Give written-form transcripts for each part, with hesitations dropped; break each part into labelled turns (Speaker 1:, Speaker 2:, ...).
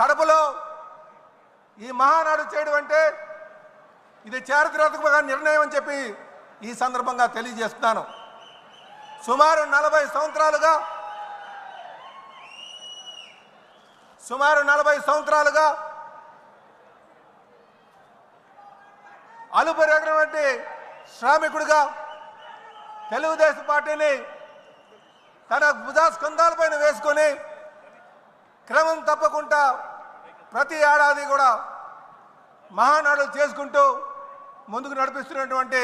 Speaker 1: కడపలో ఈ మహానాడు చేయడం అంటే ఇది చారిత్రాత్మక నిర్ణయం అని చెప్పి ఈ సందర్భంగా తెలియజేస్తున్నాను. సుమారు 40 సంవత్సరాలుగా అలుపెరగినటువంటి శ్రామికుడిగా తెలుగుదేశం పార్టీని తన భుజస్కంధాలపైన వేసుకొని క్రమం తప్పకుండా ప్రతి ఏడాది కూడా మహానాడు చేసుకుంటూ ముందుకు నడిపిస్తున్నటువంటి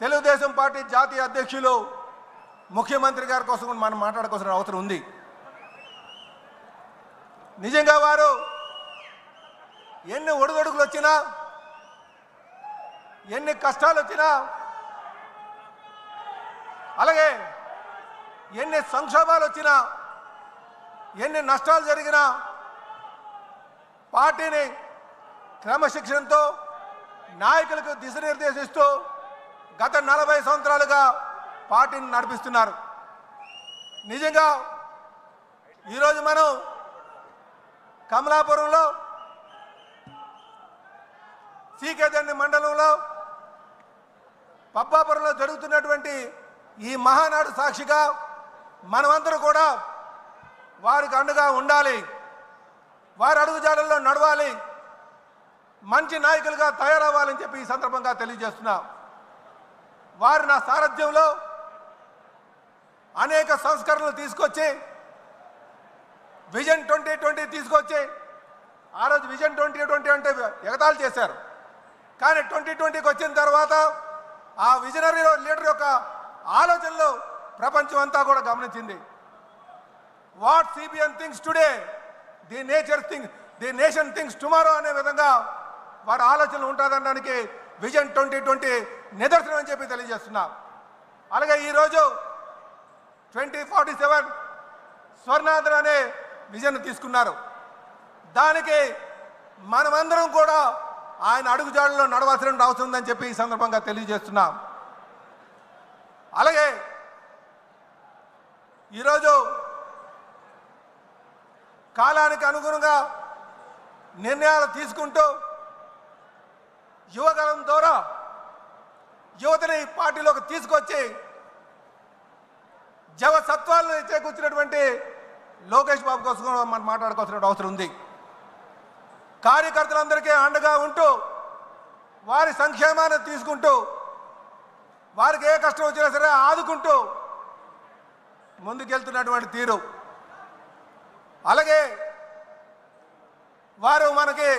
Speaker 1: తెలుగుదేశం పార్టీ జాతీయ అధ్యక్షులు ముఖ్యమంత్రి గారి కోసం మనం మాట్లాడుకోవాల్సిన అవసరం ఉంది. నిజంగా వారు ఎన్ని ఒడిదొడుకులు వచ్చినా, ఎన్ని కష్టాలు వచ్చినా, అలాగే ఎన్ని సంక్షోభాలు వచ్చినా, ఎన్ని నష్టాలు జరిగినా పార్టీని క్రమశిక్షణతో నాయకులకు దిశనిర్దేశిస్తూ గత 40 సంవత్సరాలుగా పార్టీని నడిపిస్తున్నారు. నిజంగా ఈరోజు మనం కమలాపురంలో సీకేదండి మండలంలో పబ్బాపురంలో జరుగుతున్నటువంటి ఈ మహానాడు సాక్షిగా మనమందరూ కూడా వారికి అండగా ఉండాలి, వారి అడుగుజాడల్లో నడవాలి, మంచి నాయకులుగా తయారవ్వాలని చెప్పి ఈ సందర్భంగా తెలియజేస్తున్నా. వారు నా సారథ్యంలో అనేక సంస్కరణలు తీసుకొచ్చి విజన్ 2020 తీసుకొచ్చి, ఆ రోజు విజన్ 2020 అంటే ఎగతాళి చేశారు. కానీ 2020కి వచ్చిన తర్వాత ఆ విజనరీ లీడర్ యొక్క ఆలోచనలు ప్రపంచం అంతా కూడా గమనించింది. What CBN things today the nation things tomorrow అనే విధంగా వారి ఆలోచనలు ఉంటుందనడానికి విజన్ 2020 నిదర్శనం అని చెప్పి తెలియజేస్తున్నా. అలాగే ఈరోజు 2047 స్వర్ణాంధ్ర అనే విజన్ తీసుకున్నారు. దానికి మనమందరం కూడా ఆయన అడుగుజాడల్లో నడవాల్సిన అవసరం ఉందని చెప్పి ఈ సందర్భంగా తెలియజేస్తున్నాం. అలాగే ఈరోజు కాలానికి అనుగుణంగా నిర్ణయాలు తీసుకుంటూ యువగలం ద్వారా యువతని పార్టీలోకి తీసుకొచ్చి జవసత్వాలను చేకూర్చినటువంటి లోకేష్ బాబు కోసం మనం మాట్లాడుకోవాల్సిన అవసరం ఉంది. కార్యకర్తలందరికీ అండగా ఉంటూ వారి సంక్షేమాన్ని తీసుకుంటూ వారికి ఏ కష్టం వచ్చినా సరే ఆదుకుంటూ ముందుకెళ్తున్నటువంటి తీరు, అలాగే వారు మనకి